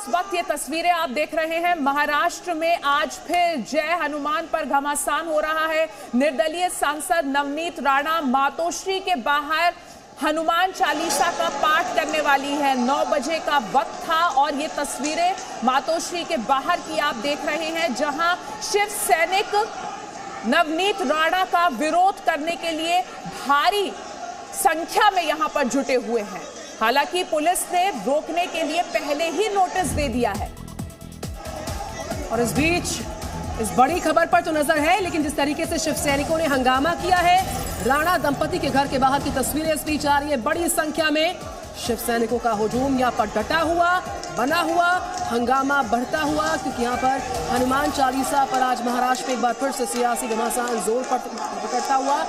इस वक्त ये तस्वीरें आप देख रहे हैं, महाराष्ट्र में आज फिर जय हनुमान पर घमासान हो रहा है। निर्दलीय सांसद नवनीत राणा मातोश्री के बाहर हनुमान चालीसा का पाठ करने वाली है। 9 बजे का वक्त था और ये तस्वीरें मातोश्री के बाहर की आप देख रहे हैं, जहां शिव सैनिक नवनीत राणा का विरोध करने के लिए भारी संख्या में यहां पर जुटे हुए हैं। हालांकि पुलिस ने रोकने के लिए पहले ही नोटिस दे दिया है। और इस बीच इस बड़ी खबर पर तो नजर है, लेकिन जिस तरीके से शिव सैनिकों ने हंगामा किया है, राणा दंपति के घर के बाहर की तस्वीरें इस बीच आ रही है। बड़ी संख्या में शिव सैनिकों का हुजूम यहाँ पर डटा हुआ, बना हुआ, हंगामा बढ़ता हुआ, क्योंकि यहाँ पर हनुमान चालीसा पर आज महाराष्ट्र में एक बार फिर से सियासी घमासान जोर पर पकड़ता हुआ।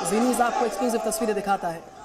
जी न्यूज़ आपको एक्सक्लूसिव तस्वीरें दिखाता है।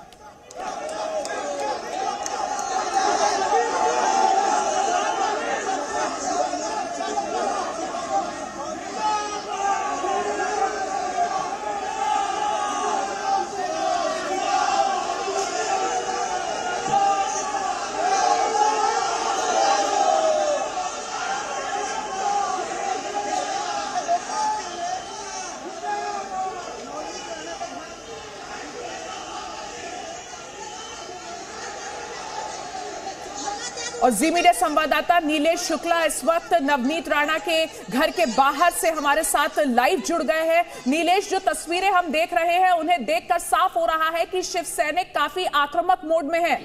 और जी मीडिया संवाददाता नीलेश शुक्ला इस वक्त नवनीत राणा के घर के बाहर से हमारे साथ लाइव जुड़ गए हैं। नीलेश, जो तस्वीरें हम देख रहे हैं उन्हें देखकर साफ हो रहा है कि शिव सैनिक काफी आक्रामक मोड में है।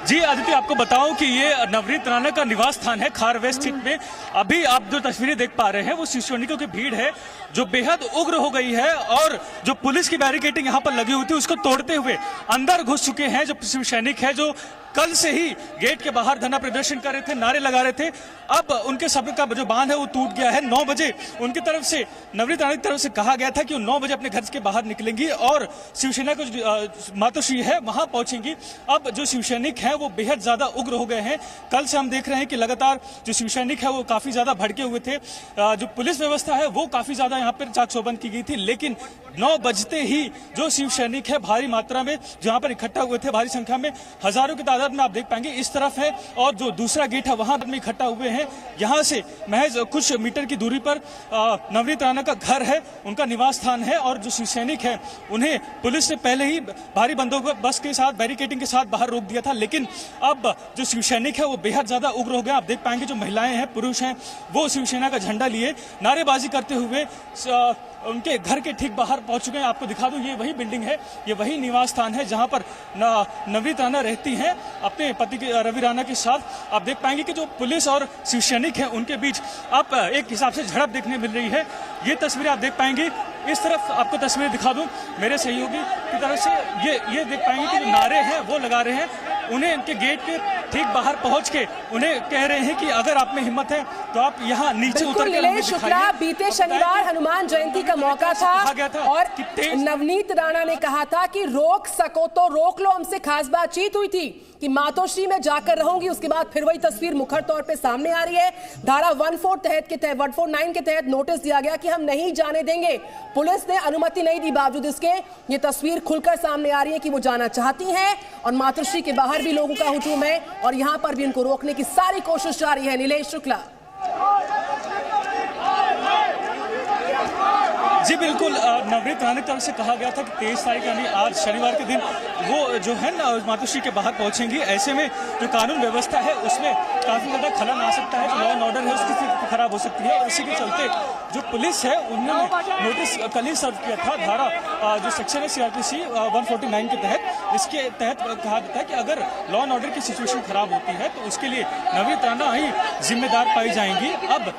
जी आदित्य, आपको बताऊं कि ये नवनीत राणा का निवास स्थान है खारवे स्थित में। अभी आप जो तस्वीरें देख पा रहे हैं वो शिव सैनिकों की भीड़ है जो बेहद उग्र हो गई है, और जो पुलिस की बैरिकेडिंग यहाँ पर लगी हुई थी उसको तोड़ते हुए अंदर घुस चुके हैं जो शिव सैनिक है, जो कल से ही गेट के बाहर धरना प्रदर्शन कर रहे थे, नारे लगा रहे थे। अब उनके सब्र का जो बांध है वो टूट गया है। 9 बजे उनकी तरफ से, नवनीत राणा की तरफ से कहा गया था कि वो 9 बजे अपने घर के बाहर निकलेंगी और शिवसेना को मातोश्री है वहां पहुंचेंगी। अब जो शिवसैनिक है वो बेहद ज्यादा उग्र हो गए हैं। कल से हम देख रहे हैं कि लगातार जो शिवसैनिक है वो काफी ज्यादा भड़के हुए थे। जो पुलिस व्यवस्था है वो काफी ज्यादा यहाँ पर चाक चौबंद की गई थी, लेकिन 9 बजते ही जो शिवसैनिक है भारी मात्रा में जहां पर इकट्ठा हुए थे, भारी संख्या में, हजारों की तादाद में आप देख पाएंगे इस तरफ है, और जो दूसरा गेट है वहां में इकट्ठा हुए हैं। यहां से महज कुछ मीटर की दूरी पर नवनीत राणा का घर है, उनका निवास स्थान है, और जो शिवसैनिक है उन्हें पुलिस ने पहले ही भारी बंदोबस्त के साथ, बैरिकेडिंग के साथ बाहर रोक दिया था। लेकिन अब जो शिवसैनिक है वो बेहद ज्यादा उग्र हो गया। आप देख पाएंगे जो महिलाएं हैं, पुरुष हैं, वो शिवसेना का झंडा लिए नारेबाजी करते हुए उनके घर के ठीक बाहर पहुंच चुके हैं। आपको दिखा दूं, ये वही बिल्डिंग है, ये वही निवास स्थान है जहां पर नवनीत राणा रहती हैं अपने पति के रवि राणा के साथ। आप देख पाएंगे कि जो पुलिस और शिवसैनिक है उनके बीच अब एक हिसाब से झड़प देखने मिल रही है। ये तस्वीरें आप देख पाएंगे। इस तरफ आपको तस्वीरें दिखा दूं, मेरे सहयोगी की तरफ से ये देख पाएंगे कि जो नारे हैं वो लगा रहे हैं, उन्हें इनके गेट के ठीक बाहर पहुंच के उन्हें कह रहे हैं कि अगर आप में हिम्मत है तो आप यहाँ नीचे उतर के नीलेश शुक्ला, बीते शनिवार हनुमान जयंती का मौका था और नवनीत राणा ने कहा था कि रोक सको तो रोक लो। हमसे खास बातचीत हुई थी कि मातोश्री में जाकर रहूंगी। उसके बाद फिर वही तस्वीर मुखर तौर पे सामने आ रही है। धारा 149 के तहत नोटिस दिया गया कि हम नहीं जाने देंगे। पुलिस ने अनुमति नहीं दी, बावजूद इसके ये तस्वीर खुलकर सामने आ रही है कि वो जाना चाहती हैं, और मातोश्री के बाहर भी लोगों का हुजूम है और यहां पर भी उनको रोकने की सारी कोशिश जारी है। नीलेश शुक्ला। जी बिल्कुल, नवनीत राणा की तरफ से कहा गया था कि 23 तारीख यानी आज शनिवार के दिन वो जो है ना मातोश्री के बाहर पहुंचेंगी। ऐसे में जो कानून व्यवस्था है उसमें काफी ज्यादा खलन आ सकता है, जो लॉ एंड ऑर्डर है उसकी स्थिति खराब हो सकती है, और इसी के चलते जो पुलिस है उन्होंने नोटिस कल ही सर्व किया था। धारा जो सेक्शन है CRPC 149 के तहत, इसके तहत कहा जाता है कि अगर लॉ एंड ऑर्डर की सिचुएशन खराब होती है तो उसके लिए नवनीत राणा ही जिम्मेदार पाई जाएंगी। अब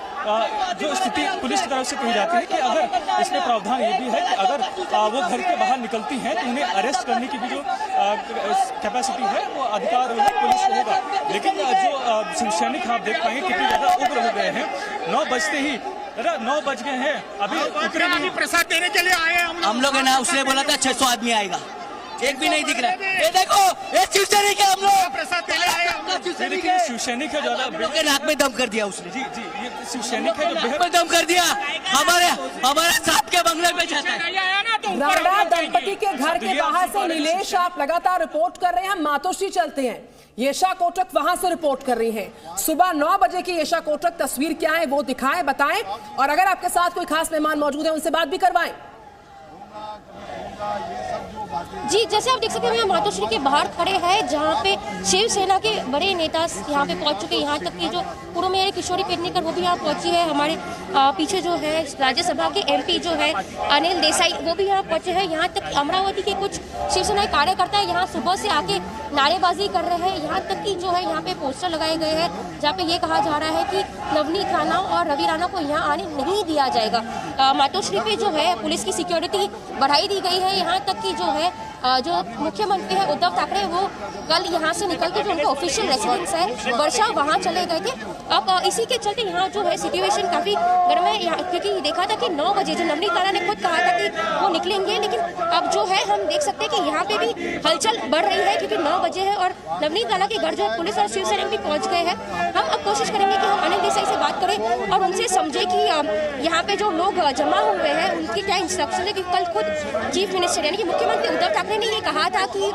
जो स्थिति पुलिस की तरफ से कही जाती है कि अगर इसमें प्रावधान ये भी है कि अगर वो घर के बाहर निकलती हैं तो उन्हें अरेस्ट करने की भी जो कैपेसिटी है वो अधिकार पुलिस को होगा। लेकिन जो शिवसैनिक आप देख पाएंगे कितने ज्यादा उग्र हो गए हैं। 9 बजते ही 9 बज गए हैं, अभी प्रसाद देने के लिए आए हम लोग है ना। उसने बोला था 600 आदमी आएगा, एक भी नहीं दिख रहा है। ये देखो, ये शिवसैनिक है, हम लोग प्रसाद देने आए। देखिए शिवसैनिक है ज्यादा के नाक में दम कर दिया उसने। जी जी, ये शिवसैनिक है जो नाक में दम कर दिया, हमारे साथ के बंगले में जाता है। राणा दंपति के घर के बाहर से नीलेश आप लगातार रिपोर्ट कर रहे हैं, हम मातोश्री चलते हैं। येशा कोटक वहां से रिपोर्ट कर रही हैं। सुबह 9 बजे की येशा कोटक तस्वीर क्या है वो दिखाएं, बताएं, और अगर आपके साथ कोई खास मेहमान मौजूद है उनसे बात भी करवाएं। जी, जैसे आप देख सकते हैं हम मातोश्री के बाहर खड़े हैं, जहां पे शिवसेना के बड़े नेता यहां पे पहुंच चुके हैं। यहां तक कि जो पूर्व मेयर किशोरी पेडनेकर वो भी यहां पहुंची है। हमारे पीछे जो है राज्यसभा के एमपी जो है अनिल देसाई वो भी यहां पहुंचे हैं। यहां तक अमरावती के कुछ शिवसेना कार्यकर्ता यहां सुबह से आके नारेबाजी कर रहे हैं। यहाँ तक कि जो है यहाँ पे पोस्टर लगाए गए हैं जहाँ पे ये कहा जा रहा है कि नवनीत राणा और रवि राणा को यहाँ आने नहीं दिया जाएगा। मातोश्री पे जो है पुलिस की सिक्योरिटी बढ़ाई दी गई है। यहाँ तक कि जो है जो मुख्यमंत्री है उद्धव ठाकरे वो कल यहाँ से निकल के जो उनका ऑफिशियल रेसिडेंस है वर्षा वहाँ चले गए थे। अब इसी के चलते यहाँ जो है सिचुएशन काफी गर्म है, क्योंकि देखा था कि 9 बजे जो नवनीत राणा ने खुद कहा था कि वो निकलेंगे, लेकिन अब जो है हम देख सकते हैं कि यहाँ पे भी हलचल बढ़ रही है क्योंकि 9 बजे है और नवनीत राणा के घर जो पुलिस और शिवसेना भी पहुंच गए हैं। हम अब कोशिश करेंगे कि हम अनिल देसाई से बात करें और उनसे समझे कि यहाँ पे जो लोग जमा हुए हैं उनकी क्या इंस्ट्रक्शन है, क्योंकि कल खुद चीफ मिनिस्टर यानी कि मुख्यमंत्री उद्धव ठाकरे ने ये कहा था कि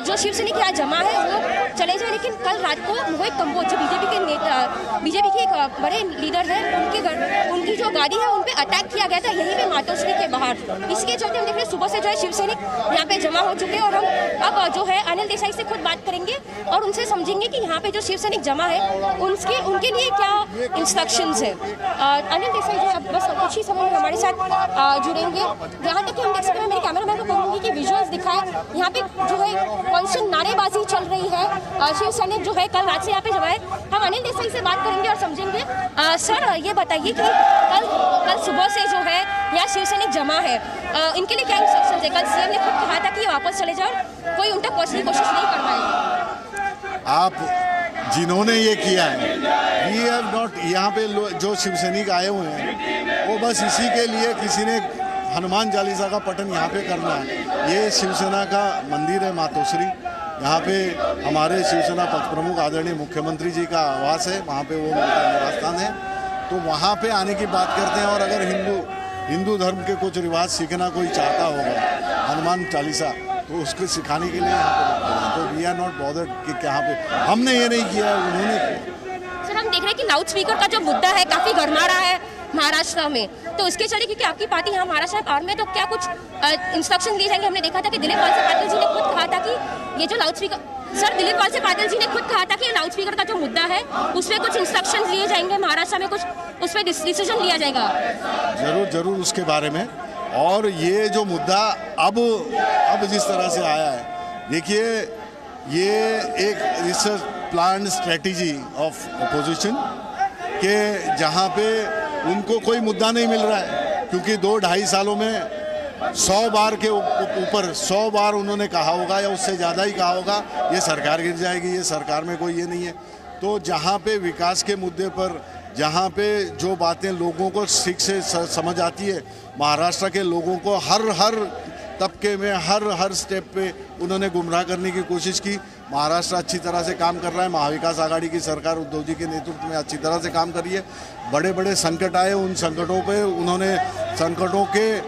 जो शिवसैनिक यहाँ जमा है वो चले जाए, लेकिन कल रात को मोहित कंबोज जो बीजेपी के नेता, बीजेपी के एक बड़े लीडर हैं, उनके घर उनकी जो गाड़ी है उन पे अटैक किया गया था यहीं पे मातोश्री के बाहर। इसके चलते हम देख रहे हैं सुबह से जो है शिवसैनिक यहाँ पे जमा हो चुके हैं और हम अब जो है अनिल देसाई से खुद बात करेंगे और उनसे समझेंगे कि यहाँ पे जो शिवसैनिक जमा है उनके लिए क्या इंस्ट्रक्शंस है। अनिल देसाई जो अब बस कुछ ही समय में हमारे साथ जुड़ेंगे। यहाँ तक कि हम देख सकते हैं, मेरे कैमरामैन को कहूँगी कि विजुअल्स दिखाए। यहाँ पे जो है कॉन्स्टेंट नारेबाजी चल रही है, शिवसैनिक जो है कल रात से यहाँ पे जमा है। हम अनिल देसाई से बात करेंगे और समझेंगे। सर ये बताइए कि कल सुबह से जो है यहाँ शिवसैनिक जमा है, इनके लिए क्या इंस्ट्रक्शंस है? कल सीएम ने खुद कहा था कि ये वापस चले जाओ, कोई उनका पर्सनली कोशिश नहीं कर पाएगा। आप जिन्होंने ये किया है, वी हैव नॉट, यहाँ पे जो शिवसैनिक आए हुए हैं वो बस इसी के लिए किसी ने हनुमान चालीसा का पठन यहाँ पे करना है। ये शिवसेना का मंदिर है मातोश्री, यहाँ पे हमारे शिवसेना पथ प्रमुख आदरणीय मुख्यमंत्री जी का आवास है, वहाँ पे वो उनका निवास स्थान है, तो वहाँ पे आने की बात करते हैं। और अगर हिंदू धर्म के कुछ रिवाज सीखना कोई चाहता होगा हनुमान चालीसा, तो उसको सिखाने के लिए यहाँ पे, तो वी आर नॉट बॉदर्ड कि यहाँ पे हमने ये नहीं किया, उन्होंने किया। सर हम देख रहे हैं कि लाउड स्पीकर का जो मुद्दा है काफी गरमा रहा है महाराष्ट्र में, तो इसके चलते क्योंकि आपकी पार्टी यहाँ महाराष्ट्र में में तो क्या कुछ इंस्ट्रक्शन दिए जाएंगे? हमने देखा था कि दिलीप वलसे पाटिल जी ने खुद कहा था कि ये जो loud speaker, sir Dilip Walse Patil ji ने खुद कहा था कि लाउड स्पीकर का जो मुद्दा है उस पर कुछ इंस्ट्रक्शन लिए जाएंगे महाराष्ट्र में, कुछ उस पर डिसीजन लिया जाएगा? जरूर उसके बारे में। और ये जो मुद्दा अब जिस तरह से आया है, देखिए ये एक प्लान स्ट्रेटेजी ऑफ अपोजिशन के जहाँ पे उनको कोई मुद्दा नहीं मिल रहा है, क्योंकि 2-2.5 सालों में 100 बार के ऊपर 100 बार उन्होंने कहा होगा या उससे ज़्यादा ही कहा होगा ये सरकार गिर जाएगी, ये सरकार में कोई ये नहीं है। तो जहाँ पे विकास के मुद्दे पर, जहाँ पे जो बातें लोगों को ठीक से समझ आती है, महाराष्ट्र के लोगों को हर तबके में हर स्टेप पे उन्होंने गुमराह करने की कोशिश की। महाराष्ट्र अच्छी तरह से काम कर रहा है, महाविकास आघाड़ी की सरकार उद्धव जी के नेतृत्व में अच्छी तरह से काम कर रही है। बड़े संकट आए, उन संकटों पे उन्होंने संकटों के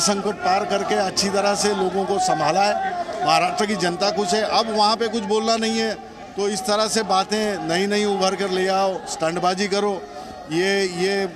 संकट पार करके अच्छी तरह से लोगों को संभाला है। महाराष्ट्र की जनता खुश है। अब वहाँ पे कुछ बोलना नहीं है, तो इस तरह से बातें नई उभर कर ले आओ, स्टंटबाजी करो, ये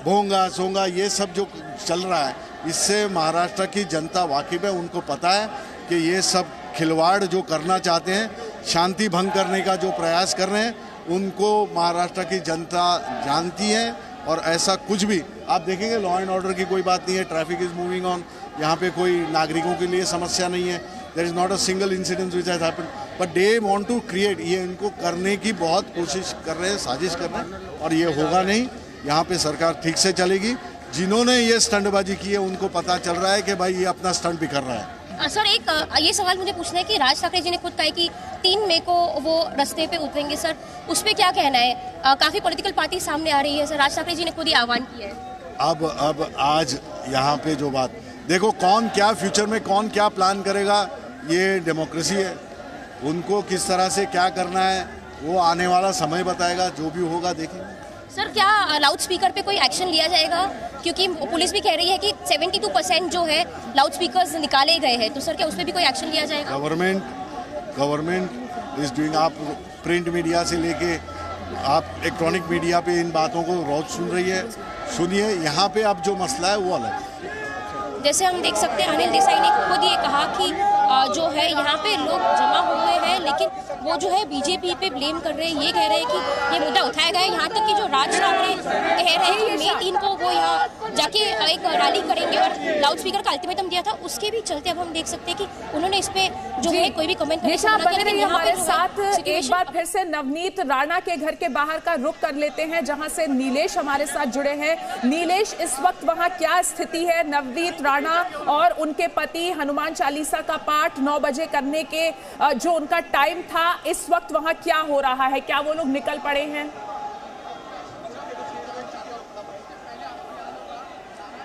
भोंगा सोंगा ये सब जो चल रहा है, इससे महाराष्ट्र की जनता वाकिफ है, उनको पता है कि ये सब खिलवाड़ जो करना चाहते हैं, शांति भंग करने का जो प्रयास कर रहे हैं, उनको महाराष्ट्र की जनता जानती है। और ऐसा कुछ भी आप देखेंगे, लॉ एंड ऑर्डर की कोई बात नहीं है, ट्रैफिक इज मूविंग ऑन, यहाँ पे कोई नागरिकों के लिए समस्या नहीं है। There is not a single incident which has happened, but they want to create, ये इनको करने की बहुत कोशिश कर रहे हैं, साजिश कर रहे हैं, और ये होगा नहीं। यहाँ पे सरकार ठीक से चलेगी। जिन्होंने ये स्टंटबाजी की है उनको पता चल रहा है कि भाई ये अपना स्टंट भी कर रहा है। सर एक ये सवाल मुझे पूछना है कि राज ठाकरे जी ने खुद कहा कि 3 मई को वो रास्ते पे उतरेंगे, सर उस पर क्या कहना है? काफ़ी पॉलिटिकल पार्टी सामने आ रही है, सर राज ठाकरे जी ने खुद ही आह्वान किया है। अब आज यहाँ पे जो बात, देखो कौन क्या फ्यूचर में कौन क्या प्लान करेगा, ये डेमोक्रेसी है, उनको किस तरह से क्या करना है वो आने वाला समय बताएगा, जो भी होगा देखेंगे। सर, क्या लाउड स्पीकर पे कोई एक्शन लिया जाएगा? क्योंकि पुलिस भी कह रही है कि 72% जो है लाउड स्पीकर्स निकाले गए हैं, तो सर क्या उस पर भी कोई एक्शन लिया जाएगा? गवर्नमेंट इज डूइंग, आप प्रिंट मीडिया से लेके आप इलेक्ट्रॉनिक मीडिया पे इन बातों को रोज सुन रही है, सुनिए। यहाँ पे अब जो मसला है वो अलग है। जैसे हम देख सकते हैं अनिल देसाई ने खुद ये कहा कि जो है यहाँ पे लोग जमा हुए हैं, लेकिन वो जो है बीजेपी पे ब्लेम कर रहे हैं, ये कह रहे हैं कि ये मुद्दा उठाया गया है। यहाँ तक कि जो राज ठाकरे कह रहे हैं कि मई 3 को वो यहाँ जाके एक रैली करेंगे और लाउड स्पीकर का अल्टीमेटम दिया था, उसके भी चलते अब हम देख सकते हैं कि उन्होंने इस पे जो है कोई भी कमेंट नहीं किया। हमारे साथ एक बार फिर से नवनीत राणा के घर के बाहर का रुख कर लेते हैं, जहां से नीलेश हमारे साथ जुड़े हैं। नीलेश, इस वक्त वहां क्या स्थिति है? नवनीत राणा और उनके पति हनुमान चालीसा का पाठ 9 बजे करने के जो उनका टाइम था, इस वक्त वहां क्या हो रहा है? क्या वो लोग निकल पड़े हैं?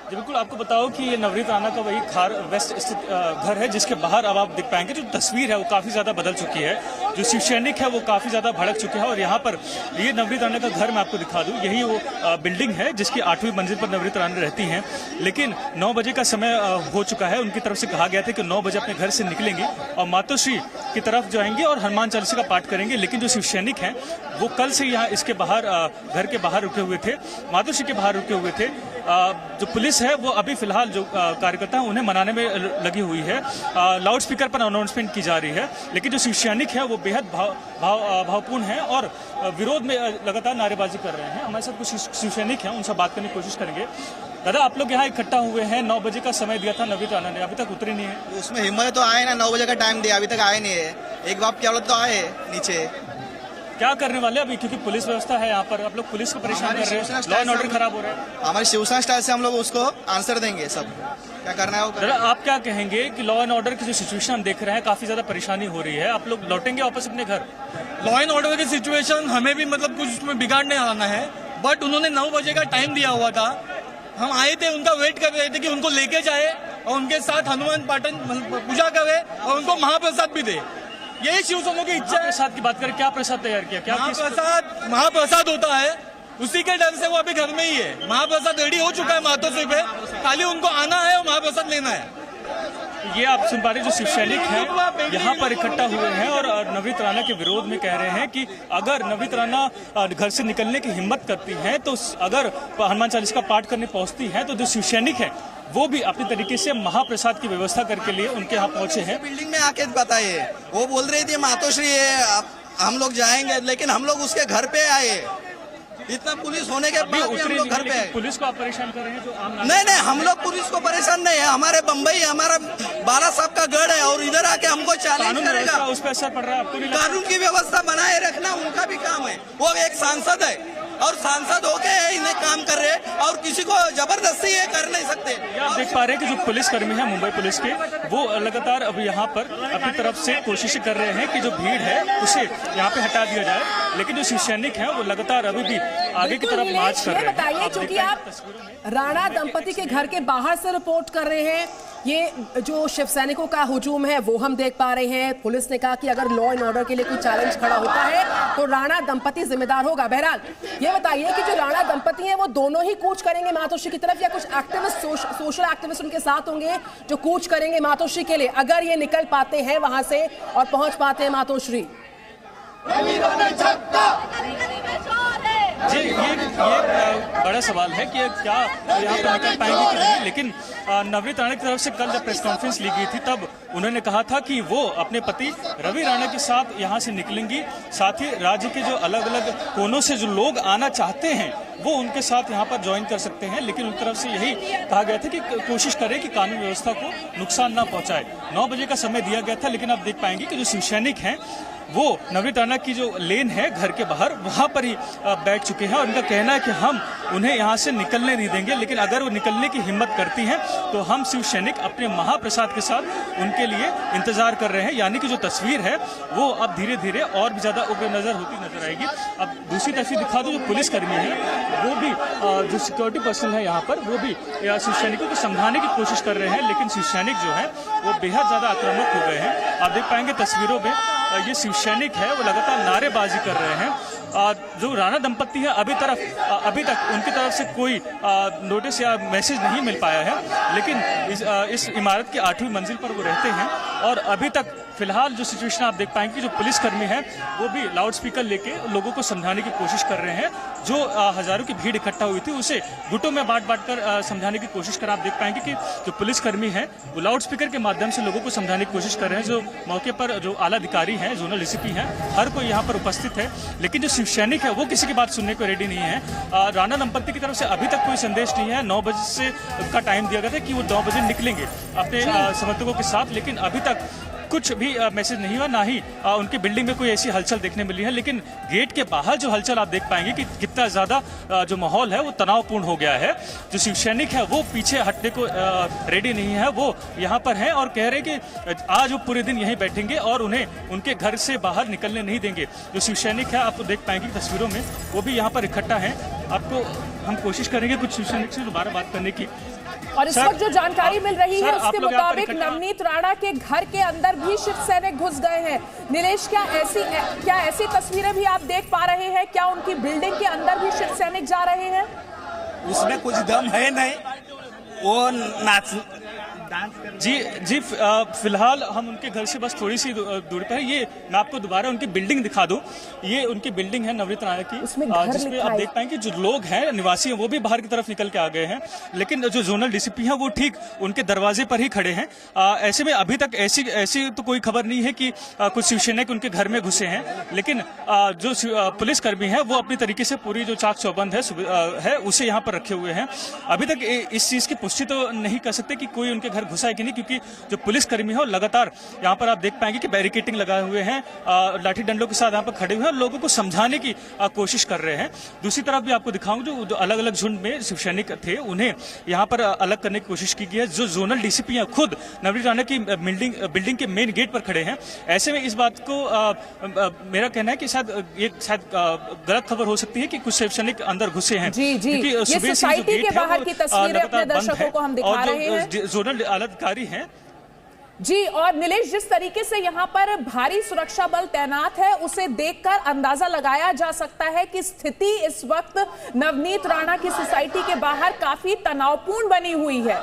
जी बिल्कुल, आपको बताओ कि ये नवनीत राणा का वही खार वेस्ट स्थित घर है, जिसके बाहर अब आप देख पाएंगे जो तस्वीर है वो काफ़ी ज़्यादा बदल चुकी है। जो शिव सैनिक है वो काफ़ी ज़्यादा भड़क चुके हैं। और यहाँ पर ये नवनीत राणा का घर मैं आपको दिखा दूँ, यही वो बिल्डिंग है जिसकी 8वीं मंजिल पर नवनीत राणा रहती हैं। लेकिन 9 बजे का समय हो चुका है। उनकी तरफ से कहा गया था कि 9 बजे अपने घर से निकलेंगे और मातोश्री की तरफ जाएंगे और हनुमान चालीसा का पाठ करेंगे। लेकिन जो शिव सैनिक हैं वो कल से यहाँ इसके बाहर घर के बाहर रुके हुए थे, मातोश्री के बाहर रुके हुए थे। जो पुलिस है वो अभी फिलहाल जो कार्यकर्ता हैं उन्हें मनाने में लगी हुई है। लाउड स्पीकर पर अनाउंसमेंट की जा रही है। लेकिन जो शिव सैनिक है वो बेहद भावपूर्ण है और विरोध में लगातार नारेबाजी कर रहे हैं। हमारे साथ कुछ शिव सैनिक हैं, उनसे बात करने की कोशिश करेंगे। दादा, आप लोग यहाँ इकट्ठा हुए हैं, 9 बजे का समय दिया था नवनीत राणा ने, अभी तक उतरे नहीं है। उसमें हिम्मत तो आए ना, 9 बजे का टाइम दिया, अभी तक आए नहीं है। एक बाप क्या तो आए नीचे, क्या करने वाले अभी? क्योंकि पुलिस व्यवस्था है यहाँ पर, आप लोग पुलिस को परेशान कर रहे हैं, लॉ एंड ऑर्डर खराब हो रहा है। हमारी शिवसेना स्टाइल से हम लोग उसको आंसर देंगे, सब क्या करना है वो करेंगे। आप क्या कहेंगे कि लॉ एंड ऑर्डर की जो सिचुएशन हम देख रहे हैं, काफी ज्यादा परेशानी हो रही है, आप लोग लौटेंगे वापस अपने घर? लॉ एंड ऑर्डर की सिचुएशन हमें भी मतलब कुछ उसमें बिगाड़ने आना है, बट उन्होंने 9 बजे का टाइम दिया हुआ था। हम आए थे, उनका वेट कर रहे थे कि उनको लेके जाए और उनके साथ हनुमान पाठन पूजा करे और उनको महाप्रसाद भी दे। यही शिवसेना की इच्छा है। प्रसाद की बात करें, क्या प्रसाद तैयार किया? क्या महाप्रसाद होता है, उसी के डर से वो अभी घर में ही है। महाप्रसाद रेडी हो चुका है मातोश्री पे, खाली उनको आना है और महाप्रसाद लेना है। ये आप सुन पा रहे जो शिव सैनिक हैं यहाँ पर इकट्ठा हुए हैं और नवनीत राणा के विरोध में कह रहे हैं कि अगर नवनीत राणा घर से निकलने की हिम्मत करती हैं, तो अगर हनुमान चालीसा का पाठ करने पहुंचती हैं, तो जो शिव सैनिक है वो भी अपने तरीके से महाप्रसाद की व्यवस्था करके लिए उनके यहाँ पहुंचे हैं। बिल्डिंग में आके बताइए, वो बोल रही थी मातोश्री है, हम लोग जाएंगे, लेकिन हम लोग उसके घर पे आए। इतना पुलिस होने के बाद भी हम लोग घर पे आए। पुलिस को आप परेशान कर रहे हैं? जो आम नहीं, हम लोग पुलिस को परेशान नहीं है। हमारे बम्बई हमारा बाला साहब का गढ़ है और इधर आके हमको चैलेंज करेगा, उस पर असर पड़ रहा है आपको नहीं? कानून की व्यवस्था बनाए रखना उनका भी काम है। वो एक सांसद है और सांसद होके इन्हें काम कर रहे हैं और किसी को जबरदस्ती ये कर नहीं सकते। आप देख पा रहे हैं कि जो पुलिस कर्मी है मुंबई पुलिस के, वो लगातार अभी यहाँ पर अपनी तरफ से कोशिश कर रहे हैं कि जो भीड़ है उसे यहाँ पे हटा दिया जाए। लेकिन जो शिव सैनिक है वो लगातार अभी भी आगे की तरफ मार्च कर रहे हैं। बताइए, क्योंकि आप राणा दंपति के घर के बाहर से रिपोर्ट कर रहे हैं, ये जो शिव सैनिकों का हुजूम है वो हम देख पा रहे हैं। पुलिस ने कहा कि अगर लॉ एंड ऑर्डर के लिए कोई चैलेंज खड़ा होता है तो राणा दंपति जिम्मेदार होगा। बहरहाल ये बताइए कि जो राणा दंपति हैं वो दोनों ही कूच करेंगे मातोश्री की तरफ, या कुछ एक्टिविस्ट सोशल एक्टिविस्ट उनके साथ होंगे जो कूच करेंगे मातोश्री के लिए, अगर ये निकल पाते हैं वहां से और पहुंच पाते हैं मातोश्री? जी, ये बड़ा सवाल है कि क्या यहाँ पर निकल पाएंगे कि नहीं। लेकिन नवनीत राणा की तरफ से कल जब प्रेस कॉन्फ्रेंस ली गई थी तब उन्होंने कहा था कि वो अपने पति रवि राणा के साथ यहाँ से निकलेंगी। साथ ही राज्य के जो अलग अलग कोनों से जो लोग आना चाहते हैं वो उनके साथ यहाँ पर ज्वाइन कर सकते हैं। लेकिन उनकी तरफ से यही कहा गया था कि कोशिश करें कि कानून व्यवस्था को नुकसान ना पहुँचाए। 9 बजे का समय दिया गया था, लेकिन आप देख पाएंगे कि जो शिव सैनिक हैं वो नवनीत राणा की जो लेन है घर के बाहर वहां पर ही बैठ चुके हैं और उनका कहना है कि हम उन्हें यहां से निकलने नहीं देंगे। लेकिन अगर वो निकलने की हिम्मत करती हैं तो हम शिव सैनिक अपने महाप्रसाद के साथ उनके लिए इंतजार कर रहे हैं। यानी कि जो तस्वीर है वो अब धीरे धीरे और भी ज्यादा उग्र नजर होती नजर आएगी। अब दूसरी तस्वीर दिखा दो, जो पुलिसकर्मी है वो भी जो सिक्योरिटी पर्सनल है यहाँ पर वो भी शिव सैनिकों को समझाने की कोशिश कर रहे हैं। लेकिन शिव सैनिक जो है वो बेहद ज्यादा आक्रामक हो गए हैं। आप देख पाएंगे तस्वीरों में ये शिव सैनिक है वो लगातार नारेबाजी कर रहे हैं। जो राणा दंपत्ति है अभी तक उनकी तरफ से कोई नोटिस या मैसेज नहीं मिल पाया है, लेकिन इस इमारत की 8वीं मंजिल पर वो रहते हैं और अभी तक फिलहाल जो सिचुएशन आप देख पाएंगे, जो पुलिसकर्मी हैं वो भी लाउड स्पीकर लेके लोगों को समझाने की कोशिश कर रहे हैं। जो हजारों की भीड़ इकट्ठा हुई थी उसे गुटों में बांट कर समझाने की कोशिश कर आप देख पाएंगे कि जो पुलिसकर्मी हैं वो लाउड स्पीकर के माध्यम से लोगों को समझाने की कोशिश कर रहे हैं। जो मौके पर जो आला अधिकारी हैं, जोनल डीसीपी हैं, हर कोई यहाँ पर उपस्थित है, लेकिन जो शिव सैनिक है वो किसी की बात सुनने को रेडी नहीं है। राणा दंपत्ति की तरफ से अभी तक कोई संदेश नहीं है। 9 बजे से का टाइम दिया गया था कि वो 9 बजे निकलेंगे अपने समर्थकों के साथ, लेकिन अभी तक कुछ भी मैसेज नहीं हुआ, ना ही उनकी बिल्डिंग में कोई ऐसी हलचल देखने मिली है। लेकिन गेट के बाहर जो हलचल आप देख पाएंगे कि कितना ज्यादा जो माहौल है वो तनावपूर्ण हो गया है। जो शिव सैनिक है वो पीछे हटने को रेडी नहीं है, वो यहाँ पर हैं और कह रहे हैं कि आज वो पूरे दिन यहीं बैठेंगे और उन्हें उनके घर से बाहर निकलने नहीं देंगे। जो शिव सैनिक है आप देख पाएंगे तस्वीरों में वो भी यहाँ पर इकट्ठा है। आपको हम कोशिश करेंगे कुछ शिव सैनिक से दोबारा बात करने की। और इस वक्त जो जानकारी मिल रही है उसके मुताबिक नवनीत राणा के घर के अंदर भी शिव सैनिक घुस गए हैं। नीलेश, क्या ऐसी तस्वीरें भी आप देख पा रहे हैं? क्या उनकी बिल्डिंग के अंदर भी शिव सैनिक जा रहे हैं? उसमें कुछ दम है नहीं, वो नाच जी फिलहाल हम उनके घर से बस थोड़ी सी दूरी पर है। ये मैं आपको दोबारा उनकी बिल्डिंग दिखा दूं। ये उनकी बिल्डिंग है नवनीत राणा की, जिसमें आप देख पाएंगे जो लोग हैं, निवासी हैं, वो भी बाहर की तरफ निकल के आ गए हैं, लेकिन जो जोनल डीसीपी हैं वो ठीक उनके दरवाजे पर ही खड़े हैं। ऐसे में अभी तक ऐसी तो कोई खबर नहीं है कि कुछ शिव सैनिक उनके घर में घुसे हैं, लेकिन जो पुलिसकर्मी है वो अपनी तरीके से पूरी जो चाक चौबंद है उसे यहाँ पर रखे हुए हैं। अभी तक इस चीज की पुष्टि तो नहीं कर सकते कि कोई उनके घर घुसा है कि नहीं, क्योंकि जो पुलिसकर्मी है लगातार यहाँ पर आप देख पाएंगे कि बैरिकेटिंग लगाए हुए हैं, लाठी डंडों के साथ यहाँ पर खड़े हुए हैं और लोगों को समझाने की कोशिश कर रहे हैं। दूसरी तरफ भी आपको दिखाऊं जो अलग अलग झुंड में शिव सैनिक थे उन्हें यहाँ पर अलग करने की कोशिश की गई है। जो जोनल डीसीपी हैं खुद नवनीत राणा की बिल्डिंग के मेन गेट पर खड़े हैं। ऐसे में इस बात को मेरा कहना है कि शायद गलत खबर हो सकती है कि कुछ शिव सैनिक अंदर घुसे हैं। क्योंकि सुबह से जो गेट है वो लगातार बंद है और जो जोनल अधिकारी हैं जी। और नीलेश, जिस तरीके से यहाँ पर भारी सुरक्षा बल तैनात है उसे देखकर अंदाजा लगाया जा सकता है कि स्थिति इस वक्त नवनीत राणा की सोसाइटी के बाहर काफी तनावपूर्ण बनी हुई है।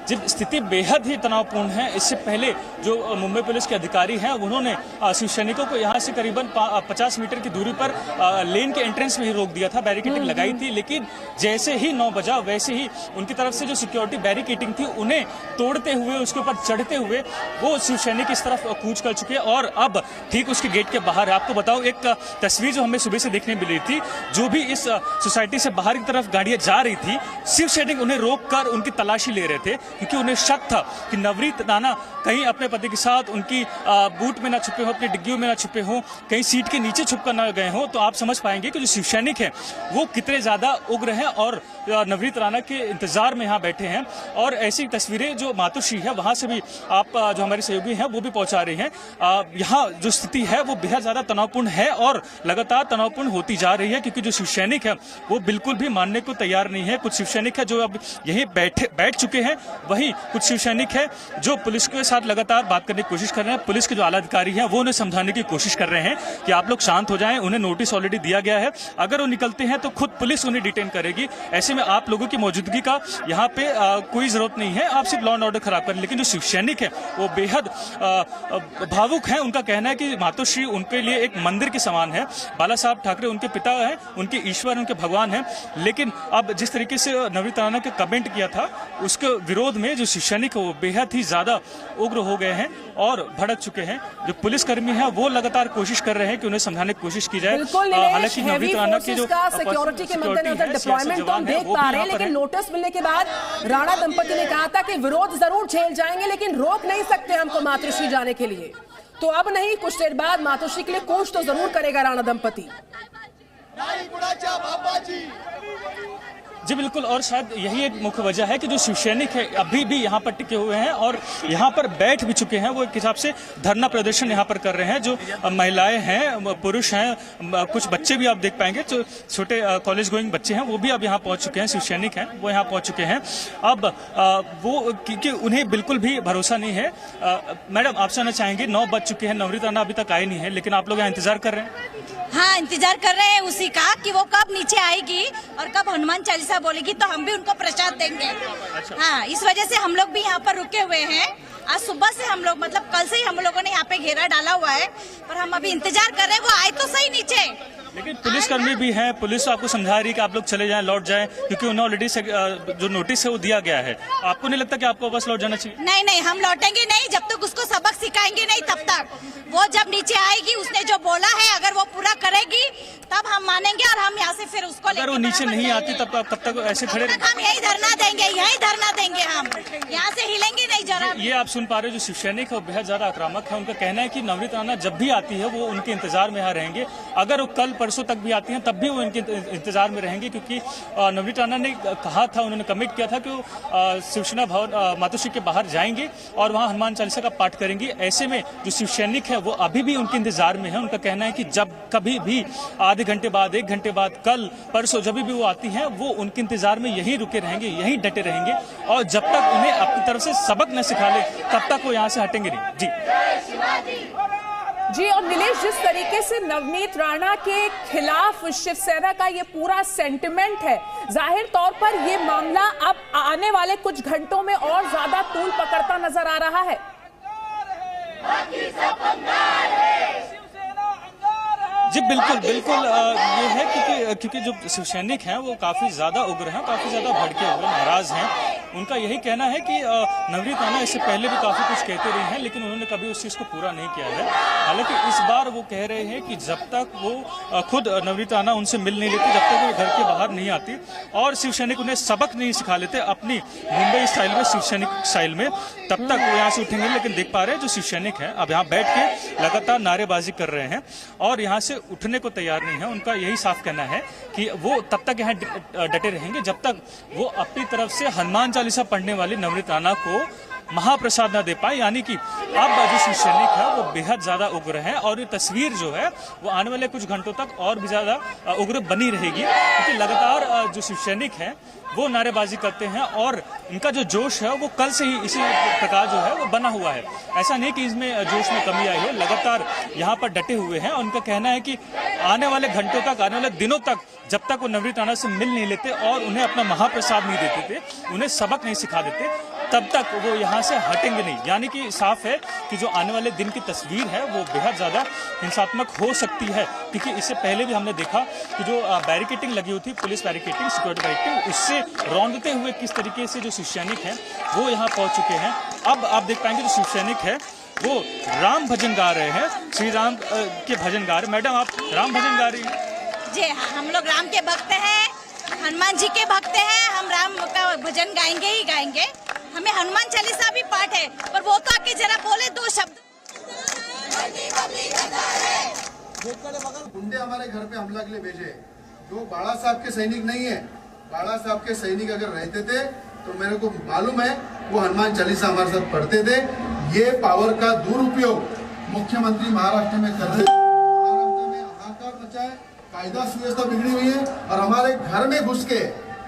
जी, स्थिति बेहद ही तनावपूर्ण है। इससे पहले जो मुंबई पुलिस के अधिकारी हैं उन्होंने शिव सैनिकों को यहाँ से करीबन 50 मीटर की दूरी पर लेन के एंट्रेंस में ही रोक दिया था, बैरिकेटिंग लगाई थी, लेकिन जैसे ही 9 बजा वैसे ही उनकी तरफ से जो सिक्योरिटी बैरिकेटिंग थी उन्हें तोड़ते हुए उसके ऊपर चढ़ते हुए वो शिव सैनिक इस तरफ कूच कर चुके हैं और अब ठीक उसके गेट के बाहर है। आपको बताओ एक तस्वीर जो हमें सुबह से देखने मिली थी, जो भी इस सोसाइटी से बाहर की तरफ गाड़ियां जा रही थी, शिव सैनिक उन्हें रोक कर उनकी तलाशी ले रहे थे, क्योंकि उन्हें शक था कि नवनीत राणा कहीं अपने पति के साथ उनकी बूट में ना छुपे हो, अपनी डिग्गियों में ना छुपे हो, कहीं सीट के नीचे छुप कर ना गए हो। तो आप समझ पाएंगे कि जो शिव सैनिक है वो कितने ज्यादा उग्र हैं और नवनीत राणा के इंतजार में यहाँ बैठे हैं। और ऐसी तस्वीरें जो मातोश्री है वहां से भी आप जो हमारे सहयोगी हैं वो भी पहुंचा रही हैं। यहाँ जो स्थिति है वो बेहद ज्यादा तनावपूर्ण है और लगातार तनावपूर्ण होती जा रही है, क्योंकि जो शिव सैनिक है वो बिल्कुल भी मानने को तैयार नहीं है। कुछ शिव सैनिक है जो अब यहीं बैठ चुके हैं, वहीं कुछ शिव सैनिक है जो पुलिस के साथ लगातार बात करने की कोशिश कर रहे हैं। पुलिस के जो आला अधिकारी हैं वो उन्हें समझाने की कोशिश कर रहे हैं कि आप लोग शांत हो जाएं, उन्हें नोटिस ऑलरेडी दिया गया है, अगर वो निकलते हैं तो खुद पुलिस उन्हें डिटेन करेगी। ऐसे में आप लोगों की मौजूदगी का यहाँ पे कोई जरूरत नहीं है, आप सिर्फ लॉ एंड ऑर्डर खराब करें। लेकिन जो शिव सैनिक है वो बेहद भावुक है। उनका कहना है कि मातोश्री उनके लिए एक मंदिर के समान है, बाला साहब ठाकरे उनके पिता है, उनके ईश्वर, उनके भगवान है। लेकिन अब जिस तरीके से नवनीत राणा ने कमेंट किया था उसके विरोध में जो शिव सैनिक है वो बेहद ही ज्यादा उग्र हो गए हैं और भड़क चुके हैं। जो पुलिसकर्मी है वो लगातार कोशिश कर रहे हैं कि उन्हें समझाने की कोशिश की जाए। हालांकि नवनीत राणा की जो सिक्योरिटी के मद्देनजर डिप्लॉयमेंट तो हम देख पा रहे हैं, लेकिन नोटिस मिलने के बाद राणा दंपति ने कहा था कि विरोध जरूर झेल जाएंगे लेकिन रोक नहीं सकते हमको मातोश्री जाने के लिए। तो अब नहीं, कुछ देर बाद मातोश्री के लिए कोशिश तो जरूर करेगा राणा दंपति। जी बिल्कुल, और शायद यही एक मुख्य वजह है कि जो शिवसैनिक है अभी भी यहाँ पर टिके हुए हैं और यहाँ पर बैठ भी चुके हैं। वो एक हिसाब से धरना प्रदर्शन यहाँ पर कर रहे हैं। जो महिलाएं हैं, पुरुष हैं, कुछ बच्चे भी आप देख पाएंगे, जो छोटे कॉलेज गोइंग बच्चे हैं वो भी अब यहाँ पहुँच चुके हैं। शिवसैनिक हैं वो यहाँ पहुँच चुके हैं। अब वो क्योंकि उन्हें बिल्कुल भी भरोसा नहीं है। मैडम, आपसे आना चाहेंगे, 9 बज चुके हैं, नवनीत राणा अभी तक आए नहीं है, लेकिन आप लोग यहाँ इंतजार कर रहे हैं? हाँ, इंतजार कर रहे हैं उसी का कि वो कब नीचे आएगी और कब हनुमान चालीसा बोलेगी तो हम भी उनको प्रसाद देंगे। अच्छा। हाँ, इस वजह से हम लोग भी यहाँ पर रुके हुए हैं। आज सुबह से हम लोग, मतलब कल से ही हम लोगों ने यहाँ पे घेरा डाला हुआ है, पर हम अभी इंतजार कर रहे हैं वो आए तो सही नीचे। लेकिन पुलिसकर्मी भी हैं, पुलिस आपको समझा रही है कि आप लोग चले जाएं, लौट जाएं, क्योंकि उन्हें ऑलरेडी जो नोटिस है वो दिया गया है। आपको नहीं लगता कि आपको वापस लौट जाना चाहिए? नहीं नहीं, हम लौटेंगे नहीं जब तक उसको सबक सिखाएंगे नहीं तब तक। वो जब नीचे आएगी, उसने जो बोला है अगर वो पूरा करेगी तब हम मानेंगे और हम यहाँ से फिर उसको अगर वो नीचे नहीं आती तब कब तक ऐसे खड़े रहेंगे? हम यही धरना देंगे, यही धरना देंगे, हम यहाँ से हिलेंगे नहीं जरा। ये आप सुन पा रहे हो, जो शिवसैनिक है वो बेहद ज्यादा आक्रामक है। उनका कहना है कि नवनीत राणा जब भी आती है वो उनके इंतजार में यहाँ रहेंगे। अगर वो कल परसों तक भी आती हैं तब भी वो इनके इंतजार में रहेंगे, क्योंकि नवनीत राणा ने कहा था, उन्होंने कमिट किया था कि वो शिवसेना भवन मातोश्री के बाहर जाएंगे और वहाँ हनुमान चालीसा का पाठ करेंगी। ऐसे में जो शिवसैनिक है वो अभी भी उनके इंतजार में है। उनका कहना है कि जब कभी भी आधे घंटे बाद, 1 घंटे बाद, कल परसों जब भी वो आती हैं वो उनके इंतजार में यहीं रुके रहेंगे, यहीं डटे रहेंगे और जब तक उन्हें अपनी तरफ से सबक न सिखा ले तब तक वो यहाँ से हटेंगे नहीं। जी, और नीलेश, जिस तरीके से नवनीत राणा के खिलाफ शिवसेना का ये पूरा सेंटिमेंट है, जाहिर तौर पर ये मामला अब आने वाले कुछ घंटों में और ज्यादा तूल पकड़ता नजर आ रहा है। जी बिल्कुल बिल्कुल, ये है क्योंकि जो शिवसैनिक हैं वो काफी ज्यादा उग्र हैं, काफी ज्यादा भड़के हुए, नाराज हैं। उनका यही कहना है कि नवनीत राणा इससे पहले भी काफी कुछ कहते रहे हैं, लेकिन उन्होंने कभी उस चीज को पूरा नहीं किया है। हालांकि इस बार वो कह रहे हैं कि जब तक वो खुद नवनीत राणा उनसे मिल नहीं लेती, जब तक वो घर के बाहर नहीं आती और शिवसैनिक उन्हें सबक नहीं सिखा लेते अपनी मुंबई स्टाइल में, शिवसैनिक स्टाइल में, तब तक वो यहाँ से उठेंगे। लेकिन देख पा रहे हैं जो शिवसैनिक हैं अब यहाँ बैठ के लगातार नारेबाजी कर रहे हैं और यहाँ से उठने को तैयार नहीं है। उनका यही साफ कहना है कि वो तब तक यहाँ डटे रहेंगे जब तक वो अपनी तरफ से हनुमान चालीसा पढ़ने वाली नवनीत राणा को महाप्रसाद न दे पाए। यानी कि अब जो शिवसैनिक है वो बेहद ज्यादा उग्र है और ये तस्वीर जो है वो आने वाले कुछ घंटों तक और भी ज्यादा उग्र बनी रहेगी, क्योंकि लगातार जो शिवसैनिक है वो नारेबाजी करते हैं और इनका जो जोश है वो कल से ही इसी प्रकार जो है वो बना हुआ है। ऐसा नहीं कि इसमें जोश में कमी आई है, लगातार यहाँ पर डटे हुए हैं। उनका कहना है कि आने वाले घंटों तक, आने वाले दिनों तक, जब तक वो नवनीत राणा से मिल नहीं लेते और उन्हें अपना महाप्रसाद नहीं देते थे, उन्हें सबक नहीं सिखा देते, तब तक वो यहाँ से हटेंगे नहीं। यानी कि साफ है कि जो आने वाले दिन की तस्वीर है वो बेहद ज्यादा हिंसात्मक हो सकती है, क्योंकि इससे पहले भी हमने देखा कि जो बैरिकेटिंग लगी हुई थी, पुलिस बैरिकेटिंग, सिक्योरिटी बैरिकेटिंग, उससे रौंदते हुए किस तरीके से जो शिवसैनिक हैं वो यहाँ पहुंच चुके हैं। अब आप देख पाएंगे जो शिवसैनिक है वो राम भजन गा रहे हैं, श्री राम के भजन गा रहे हैं। मैडम, आप राम भजन गा रही हैं? जी हाँ, हम लोग राम के भक्त हैं, हनुमान जी के भक्त हैं। हम राम का भजन गाएंगे ही गाएंगे। हमें हनुमान चालीसा भी पाठ है, पर वो तो आके जरा बोले 2 शब्द। गुंडे हमारे घर पे हमला के लिए भेजे, जो बाला साहब के सैनिक नहीं है। बाला साहब के सैनिक अगर रहते थे तो मेरे को मालूम है वो हनुमान चालीसा हमारे साथ पढ़ते थे। ये पावर का दुरुपयोग मुख्यमंत्री महाराष्ट्र में कर रहे हैं। महाराष्ट्र में हाहाकार मचा है, कायदा सुव्यवस्था बिगड़ी हुई है और हमारे घर में घुस के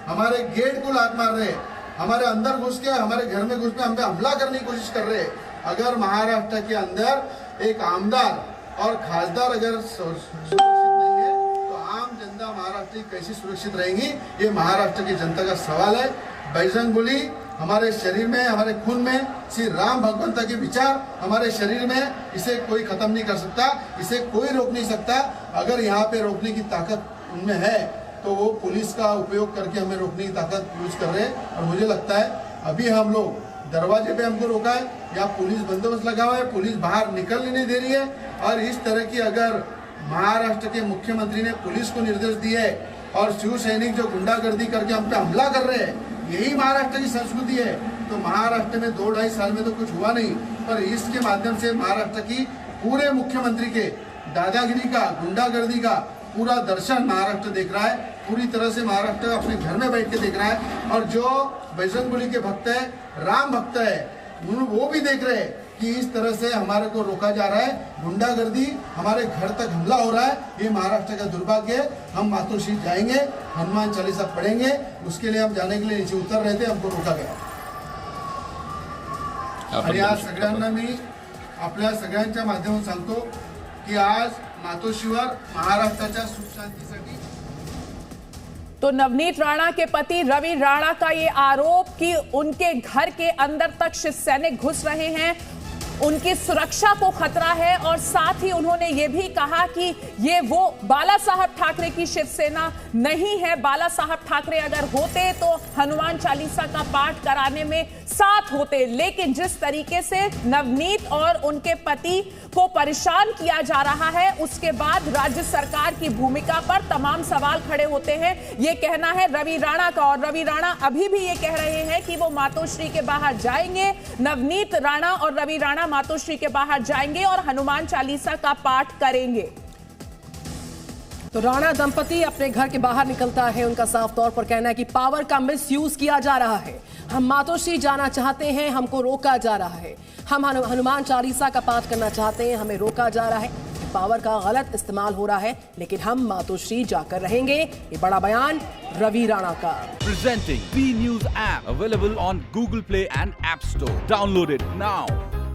हमारे गेट को लात मार रहे हैं, हमारे अंदर घुस के, हमारे घर में घुस के हम पे हमला करने की कोशिश कर रहे हैं। अगर महाराष्ट्र के अंदर एक आमदार और खासदार अगर सुरक्षित नहीं है तो आम जनता महाराष्ट्र की कैसी सुरक्षित रहेंगी, ये महाराष्ट्र की जनता का सवाल है। बजरंग बली हमारे शरीर में, हमारे खून में, श्री राम भगवंता के विचार हमारे शरीर में, इसे कोई खत्म नहीं कर सकता, इसे कोई रोक नहीं सकता। अगर यहाँ पे रोकने की ताकत उनमें है तो वो पुलिस का उपयोग करके हमें रोकने की ताकत यूज कर रहे हैं। और मुझे लगता है अभी हम लोग दरवाजे पे हमको रोका है, यहाँ पुलिस बंदोबस्त लगा हुआ है, पुलिस बाहर निकलने नहीं दे रही है। और इस तरह की अगर महाराष्ट्र के मुख्यमंत्री ने पुलिस को निर्देश दिए और शिव सैनिक जो गुंडागर्दी करके हम पे हमला कर रहे हैं, यही महाराष्ट्र की संस्कृति है, तो महाराष्ट्र में 2-2.5 साल में तो कुछ हुआ नहीं, पर इसके माध्यम से महाराष्ट्र की पूरे मुख्यमंत्री के दादागिरी का, गुंडागर्दी का पूरा दर्शन महाराष्ट्र देख रहा है। पूरी तरह से महाराष्ट्र अपने घर में बैठ के देख रहा है, और जो बजरंगबली के भक्त है, राम भक्त है, वो भी देख रहे हैं कि इस तरह से हमारे को रोका जा रहा है, गुंडागर्दी, हमारे घर तक हमला हो रहा है। ये महाराष्ट्र का दुर्भाग्य है। हम मातोश्री जाएंगे, हनुमान चालीसा पढ़ेंगे, उसके लिए हम जाने के लिए नीचे उतर रहे थे, हमको रोका गया। आणि आज सगळ्यांना मी आपल्या सगळ्यांच्या माध्यमातून सांगतो की आज मातोश्रीवर महाराष्ट्राच्या सुख शांतीसाठी। तो नवनीत राणा के पति रवि राणा का ये आरोप कि उनके घर के अंदर तक शिव सैनिक घुस रहे हैं, उनकी सुरक्षा को खतरा है, और साथ ही उन्होंने ये भी कहा कि ये वो बाला साहब ठाकरे की शिवसेना नहीं है। बाला साहब ठाकरे अगर होते तो हनुमान चालीसा का पाठ कराने में साथ होते, लेकिन जिस तरीके से नवनीत और उनके पति को परेशान किया जा रहा है, उसके बाद राज्य सरकार की भूमिका पर तमाम सवाल खड़े होते हैं। ये कहना है रवि राणा का, और रवि राणा अभी भी ये कह रहे हैं कि वो मातोश्री के बाहर जाएंगे। नवनीत राणा और रवि राणा मातोश्री के बाहर जाएंगे और हनुमान चालीसा का पाठ करेंगे। तो राणा दंपति अपने घर के बाहर निकलता है, उनका साफ तौर पर कहना है कि पावर का मिसयूज किया जा रहा है। हम मातोश्री जाना चाहते हैं, हमको रोका जा रहा है। हम हनुमान चालीसा का पाठ करना चाहते हैं, हमें रोका जा रहा है। पावर का गलत इस्तेमाल हो रहा है, लेकिन हम मातोश्री जाकर रहेंगे। ये बड़ा बयान रवि राणा का। Presenting B News app available on Google Play and App Store. Download it now.